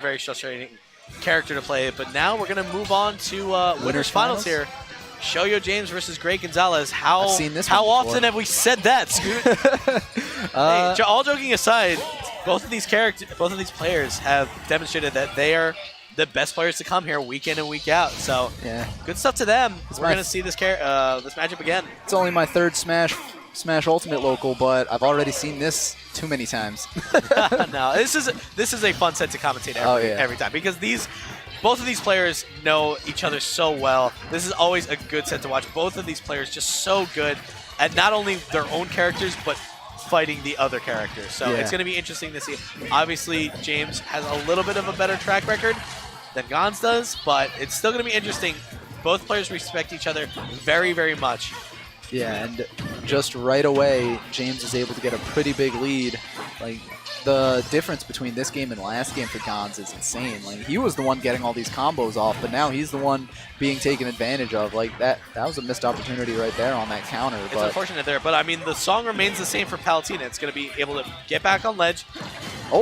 very frustrating character to play. But now we're going to move on to winners finals here. Shoyo James versus GreatGonzales. I've seen this how one often have we said that, Scoot? Hey, all joking aside, both of these players have demonstrated that they are the best players to come here week in and week out. So good stuff to them. We're going to see this matchup again. It's only my third Smash Ultimate local, but I've already seen this too many times. No, this is a fun set to commentate every time because both of these players know each other so well. This is always a good set to watch. Both of these players just so good at not only their own characters, but fighting the other characters. So it's going to be interesting to see. Obviously, James has a little bit of a better track record than Gonz does, but it's still going to be interesting. Both players respect each other very, very much. Yeah, and just right away, James is able to get a pretty big lead. Like, the difference between this game and last game for Gonz is insane. Like, he was the one getting all these combos off, but now he's the one being taken advantage of. Like, that was a missed opportunity right there on that counter. It's unfortunate there, but I mean, the song remains the same for Palutena. It's going to be able to get back on ledge,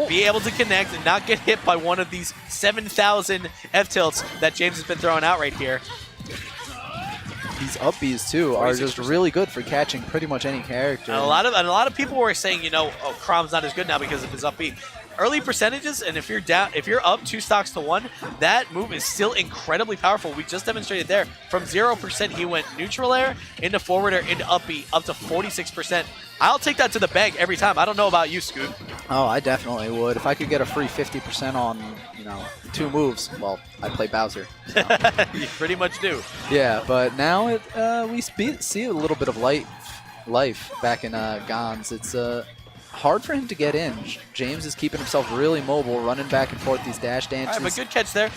be able to connect, and not get hit by one of these 7,000 F-tilts that James has been throwing out right here. These up Bs too are just really good for catching pretty much any character. And a lot of people were saying, Crom's not as good now because of his up B. Early percentages, and if you're up 2 stocks to 1, that move is still incredibly powerful. We just demonstrated there. From 0%, he went neutral air into forward air into up B up to 46%. I'll take that to the bank every time. I don't know about you, Scoot. Oh, I definitely would. If I could get a free 50% on, 2 moves, well, I play Bowser. So. You pretty much do. Yeah, but now we see a little bit of life back in Gonz. It's hard for him to get in. James is keeping himself really mobile, running back and forth these dash dances. All right, but good catch there.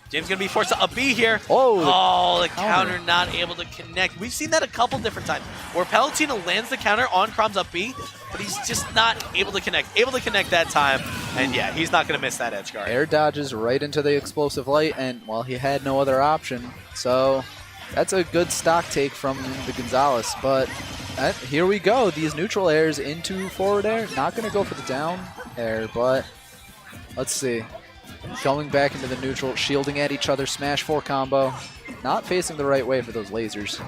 James going to be forced to up B here. Oh, the counter not able to connect. We've seen that a couple different times where Palutena lands the counter on Crom's up B, but he's just not able to connect. Able to connect that time, and yeah, he's not going to miss that edge guard. Air dodges right into the explosive light, and, well, he had no other option. So that's a good stock take from the Gonzales, but here we go. These neutral airs into forward air. Not going to go for the down air, but let's see. Going back into the neutral, shielding at each other, smash 4 combo. Not facing the right way for those lasers.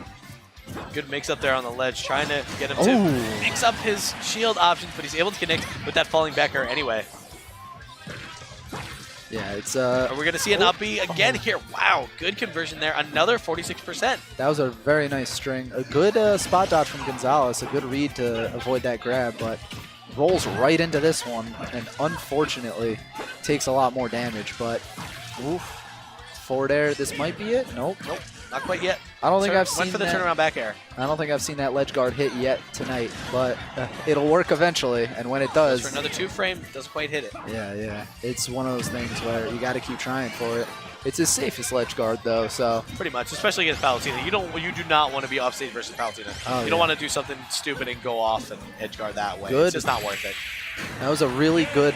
Good mix up there on the ledge, trying to get him to mix up his shield options, but he's able to connect with that falling back air anyway. Yeah, it's Are we going to see an up B again here? Wow, good conversion there. Another 46%. That was a very nice string. A good spot dodge from Gonzales. A good read to avoid that grab, but rolls right into this one, and unfortunately takes a lot more damage. But forward air, this might be it. Nope, not quite yet. I don't think I've seen went for the turnaround back air. I don't think I've seen that ledge guard hit yet tonight, but it'll work eventually, and when it does, for another 2 frame, doesn't quite hit it. Yeah, it's one of those things where you got to keep trying for it. It's his safest ledge guard though, so pretty much, especially against Palutena. You do not want to be offstage versus Palutena. You don't want to do something stupid and go off and edge guard that way. It's just not worth it. That was a really good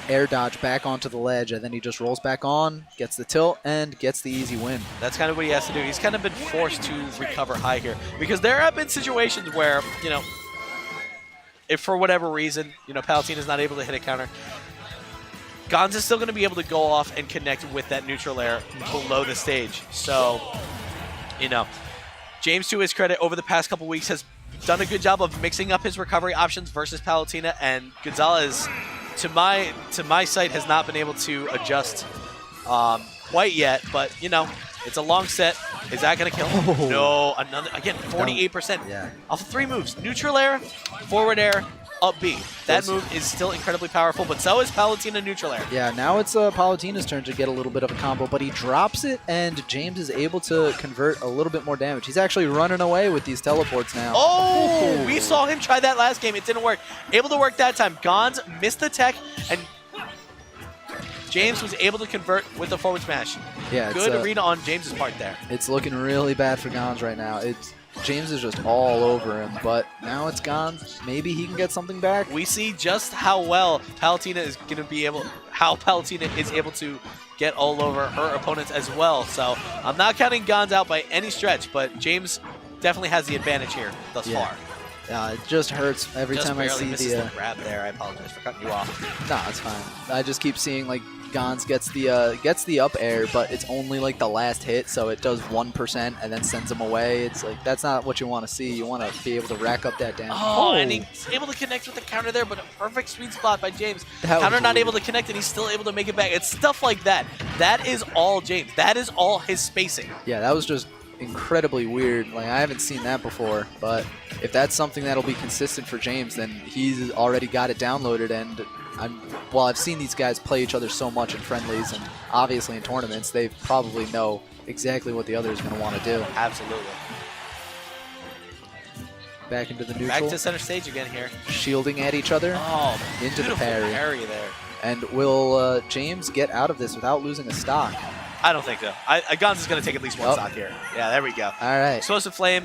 air dodge back onto the ledge, and then he just rolls back on, gets the tilt, and gets the easy win. That's kind of what he has to do. He's kind of been forced to recover high here because there have been situations where, if for whatever reason, Palutena is not able to hit a counter, Gonz is still going to be able to go off and connect with that neutral air below the stage. So, James, to his credit, over the past couple weeks has done a good job of mixing up his recovery options versus Palutena, and Gonzales, to my sight, has not been able to adjust quite yet. But it's a long set. Is that going to kill him? No, another again 48%. Yeah. Off of 3 moves: neutral air, forward air, up B. That move is still incredibly powerful, but so is Palutena neutral air. Yeah, now it's Palutena's turn to get a little bit of a combo, but he drops it, and James is able to convert a little bit more damage. He's actually running away with these teleports now. Oh, we saw him try that last game. It didn't work. Able to work that time. Gonz missed the tech, and James was able to convert with the forward smash. Yeah, good read on James's part there. It's looking really bad for Gonz right now. James is just all over him, but now it's Gonz. Maybe he can get something back. We see just how well Palutena is able to get all over her opponents as well. So I'm not counting Gonz out by any stretch, but James definitely has the advantage here thus far. It just hurts every time I see the grab there. I apologize for cutting you off. Nah, it's fine. I just keep seeing Gonz gets the up air, but it's only like the last hit, so it does 1% and then sends him away. It's like that's not what you want to see. You want to be able to rack up that damage. Oh, and he's able to connect with the counter there, but a perfect sweet spot by James. That counter not able to connect, and he's still able to make it back. It's stuff like that. That is all James. That is all his spacing. Yeah, that was just incredibly weird. Like, I haven't seen that before, but if that's something that'll be consistent for James, then he's already got it downloaded. And I've seen these guys play each other so much in friendlies and obviously in tournaments, they probably know exactly what the other is going to want to do. Absolutely. Back into the neutral. Back to center stage again here. Shielding at each other. Oh, into the parry. Parry there. And will James get out of this without losing a stock? I don't think so. Gonz is going to take at least one stock here. Yeah, there we go. All right. Explosive Flame.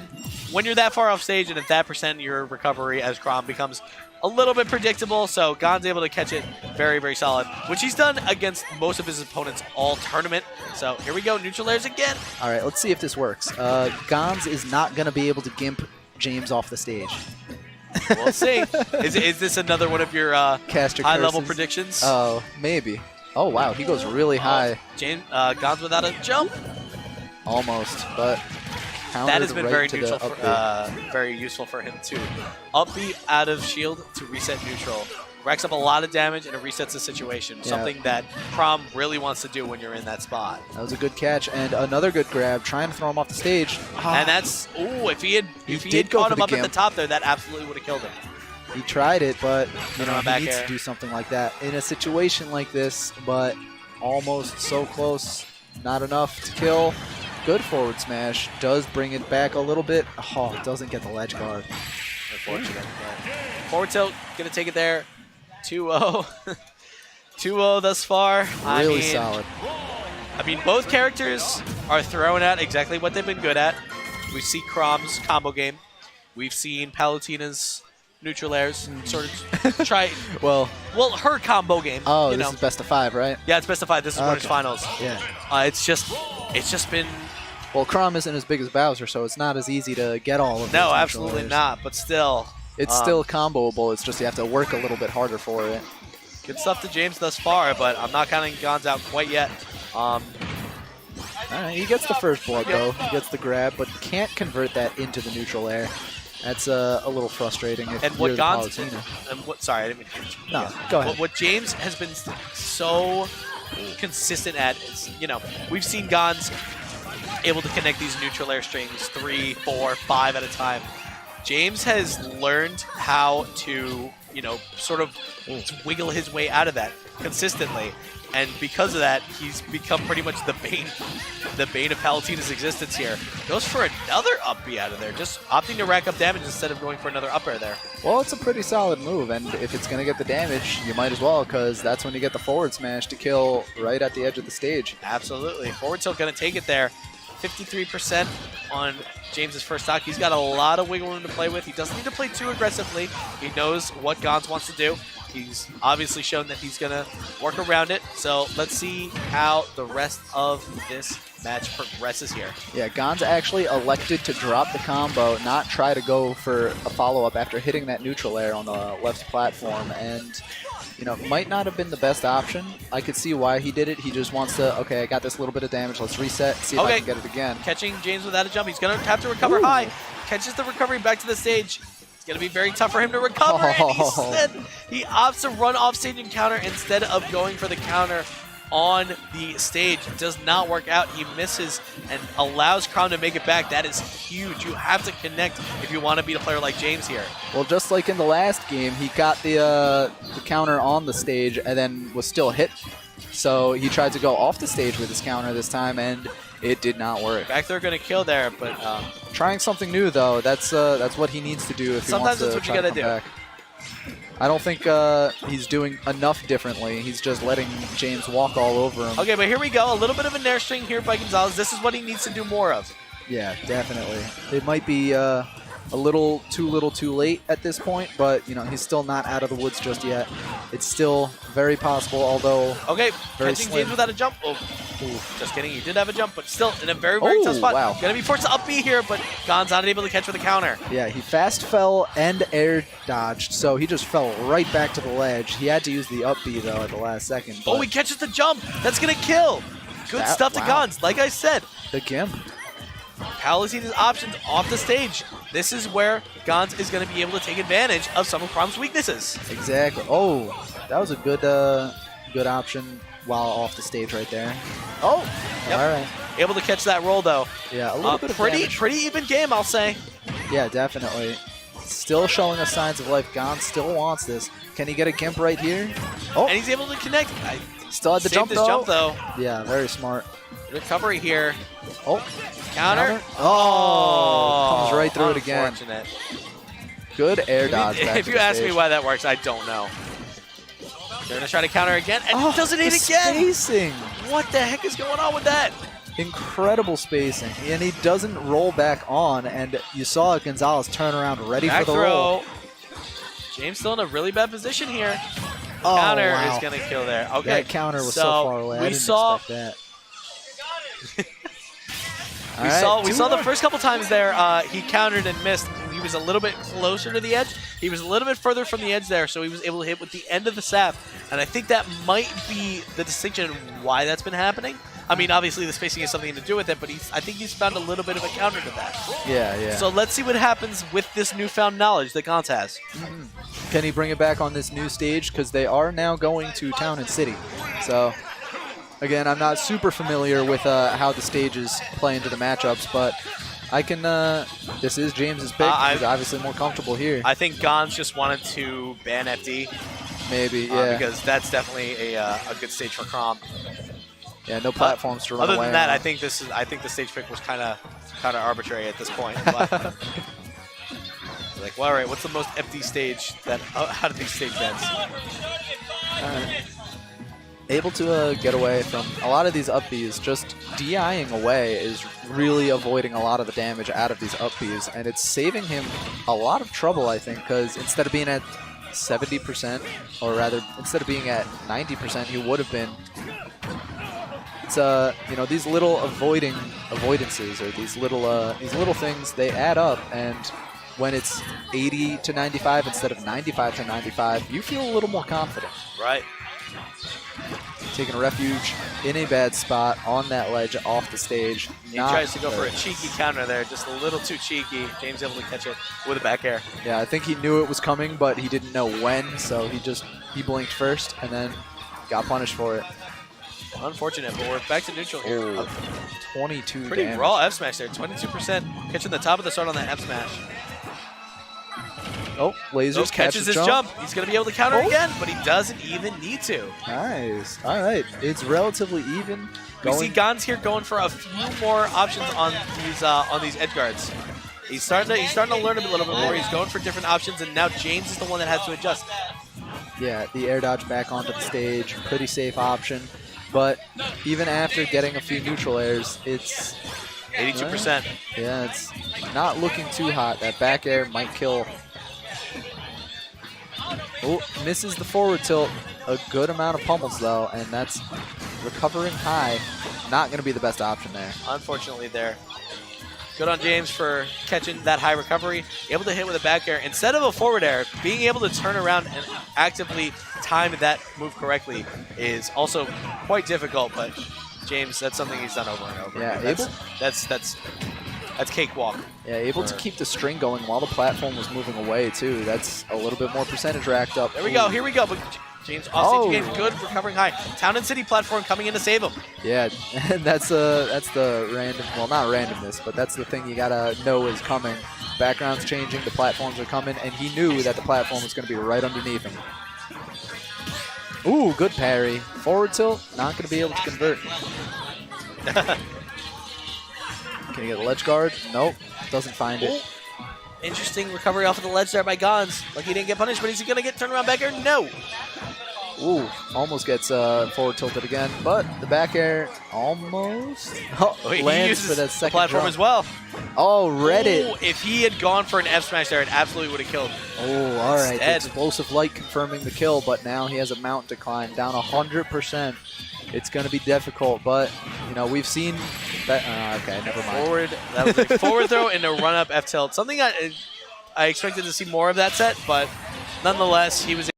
When you're that far off stage and at that percent, your recovery as Crom becomes a little bit predictable. So Gonz able to catch it very, very solid, which he's done against most of his opponents all tournament. So here we go. Neutral airs again. All right, let's see if this works. Gonz is not going to be able to gimp James off the stage. We'll see. Is this another one of your high-level predictions? Oh, maybe. Oh, wow. He goes really high. James, Gonz without a jump? Almost, but that has been very neutral, very useful for him too. Upbeat out of shield to reset neutral. Racks up a lot of damage and it resets the situation. Yeah. Something that Crom really wants to do when you're in that spot. That was a good catch and another good grab, trying to throw him off the stage. And that's, ooh, if he had caught him up at the top there, that absolutely would have killed him. He tried it, but you know, he needs to do something like that in a situation like this, but almost so close, not enough to kill. Good forward smash, does bring it back a little bit. Oh, it doesn't get the ledge guard. Unfortunate. Forward tilt, gonna take it there. 2-0. 2-0 thus far. Really solid. I mean, both characters are throwing out exactly what they've been good at. We see Crom's combo game. We've seen Palutena's neutral airs sort of try. well, her combo game. Oh, this is best of 5, right? Yeah, it's best of 5. This is winners finals. Yeah. It's just been. Well, Crom isn't as big as Bowser, so it's not as easy to get all of those. No, absolutely not. But still, it's still comboable. It's just you have to work a little bit harder for it. Good stuff to James thus far, but I'm not counting Gonz out quite yet. All right, he gets the first blood though. He gets the grab, but can't convert that into the neutral air. That's a little frustrating. If and what you're Gonz, sorry, I didn't mean to. No, go ahead. What James has been so consistent at is, we've seen Gonz able to connect these neutral air strings 3, 4, 5 at a time. James has learned how to, sort of wiggle his way out of that consistently. And because of that, he's become pretty much the bane of Palutena's existence here. Goes for another up B out of there, just opting to rack up damage instead of going for another up air there. Well, it's a pretty solid move, and if it's going to get the damage, you might as well, because that's when you get the forward smash to kill right at the edge of the stage. Absolutely. Forward tilt going to take it there. 53% on James's first stock. He's got a lot of wiggle room to play with. He doesn't need to play too aggressively. He knows what Gonz wants to do. He's obviously shown that he's going to work around it. So let's see how the rest of this match progresses here. Yeah, Gonz actually elected to drop the combo, not try to go for a follow-up after hitting that neutral air on the left platform. And, might not have been the best option. I could see why he did it. He just wants to, okay, I got this little bit of damage. Let's reset, see if I can get it again. Catching James without a jump. He's going to have to recover high. Catches the recovery back to the stage. It's going to be very tough for him to recover. And he opts to run off stage and counter instead of going for the counter on the stage. It does not work out. He misses and allows Crom to make it back. That is huge. You have to connect if you want to beat a player like James here. Well, just like in the last game, he got the counter on the stage and then was still hit. So he tried to go off the stage with his counter this time, and it did not work. Back there going to kill there, but trying something new though. That's what he needs to do if he wants to try to come back. I don't think he's doing enough differently. He's just letting James walk all over him. Okay, but here we go. A little bit of a nair string here by Gonzales. This is what he needs to do more of. Yeah, definitely. It might be a little too late at this point, but, you know, he's still not out of the woods just yet. It's still very possible, although okay, very catching slim. James without a jump. Oh, just kidding. He did have a jump, but still in a very, very tough spot. Wow. Going to be forced to up B here, but Gon's not able to catch with a counter. Yeah, he fast fell and air dodged, so he just fell right back to the ledge. He had to use the up B, though, at the last second. Oh, he catches the jump. That's going to kill. Good stuff to Gons. Like I said, the gimp. Palisade his options off the stage. This is where Gons is going to be able to take advantage of some of Chrom's weaknesses. Exactly. Oh, that was a good option while off the stage right there. Oh, yep. All right. Able to catch that roll, though. Yeah, a little bit of damage. Pretty even game, I'll say. Yeah, definitely. Still showing us signs of life. Gon still wants this. Can he get a gimp right here? Oh, and he's able to connect. Still had the jump, though. Yeah, very smart. Recovery here. Oh, counter. Oh, comes right through it again. Unfortunate. Good air dodge. If you ask me why that works, I don't know. They're going to try to counter again, and he doesn't hit again. Spacing. What the heck is going on with that? Incredible spacing, and he doesn't roll back on, and you saw Gonzales turn around ready for the roll. James still in a really bad position here. Oh, counter wow. is going to kill there. Okay, that counter was so far away. I didn't expect that. We saw the first couple times there, he countered and missed. He was a little bit closer to the edge. He was a little bit further from the edge there, so he was able to hit with the end of the sap. And I think that might be the distinction why that's been happening. I mean, obviously the spacing has something to do with it, but I think he's found a little bit of a counter to that. Yeah, yeah. So let's see what happens with this newfound knowledge that Gons has. Mm-hmm. Can he bring it back on this new stage? Because they are now going to Town and City. So, again, I'm not super familiar with how the stages play into the matchups, but I can. This is James's pick. He's obviously more comfortable here. I think Gons just wanted to ban FD. Maybe, yeah. Because that's definitely a good stage for Chrom. Yeah, no platforms to run away. Other than that, I think the stage pick was kind of arbitrary at this point. But like, well, all right, what's the most FD stage that out of these stage bans? Able to get away from a lot of these up Bs. Just DIing away is really avoiding a lot of the damage out of these up Bs, and it's saving him a lot of trouble, I think, because instead of being at 70%, or rather, instead of being at 90%, he would have been. It's you know, these little avoidances or these little things, they add up, and when it's 80 to 95 instead of 95 to 95, you feel a little more confident. Right. Taking refuge in a bad spot on that ledge off the stage. He tries to go for a cheeky counter there, just a little too cheeky. James able to catch it with a back air. Yeah, I think he knew it was coming, but he didn't know when, so he blinked first and then got punished for it. Unfortunate, but we're back to neutral here. Oh, 22 Pretty damage. raw F smash there, 22%. Catching the top of the start on that F smash. Oh, lasers catches his jump. He's going to be able to counter again, but he doesn't even need to. Nice. All right. It's relatively even. We see Gons here going for a few more options on these edge guards. He's starting to learn a little bit more. He's going for different options, and now James is the one that has to adjust. Yeah, the air dodge back onto the stage. Pretty safe option. But even after getting a few neutral airs, it's 82%. Yeah, it's not looking too hot. That back air might kill. Oh, misses the forward tilt. A good amount of pummels, though, and that's recovering high. Not going to be the best option there. Unfortunately there. Good on James for catching that high recovery. Able to hit with a back air. Instead of a forward air, being able to turn around and actively time that move correctly is also quite difficult, but James, that's something he's done over and over. Yeah, that's cakewalk. Yeah, able to keep the string going while the platform was moving away, too. That's a little bit more percentage racked up. There we go. Here we go. But James off stage game, good, recovering high. Town and City platform coming in to save him. Yeah, and that's the random, well, not randomness, but that's the thing you got to know is coming. Background's changing, the platforms are coming, and he knew that the platform was going to be right underneath him. Ooh, good parry. Forward tilt, not going to be able to convert. Can he get a ledge guard? Nope, doesn't find it. Interesting recovery off of the ledge there by Gons. Like he didn't get punished, but is he going to get turned around back here? No. Ooh, almost gets forward tilted again, but the back air almost lands for that second platform jump. as well. Oh, read it. If he had gone for an F smash there, it absolutely would have killed. Oh, all right. The explosive light confirming the kill, but now he has a mountain to climb, down 100%. It's going to be difficult, but you know we've seen that. Okay, never mind. Forward, that was a forward throw and a run up F tilt. Something I expected to see more of that set, but nonetheless, he was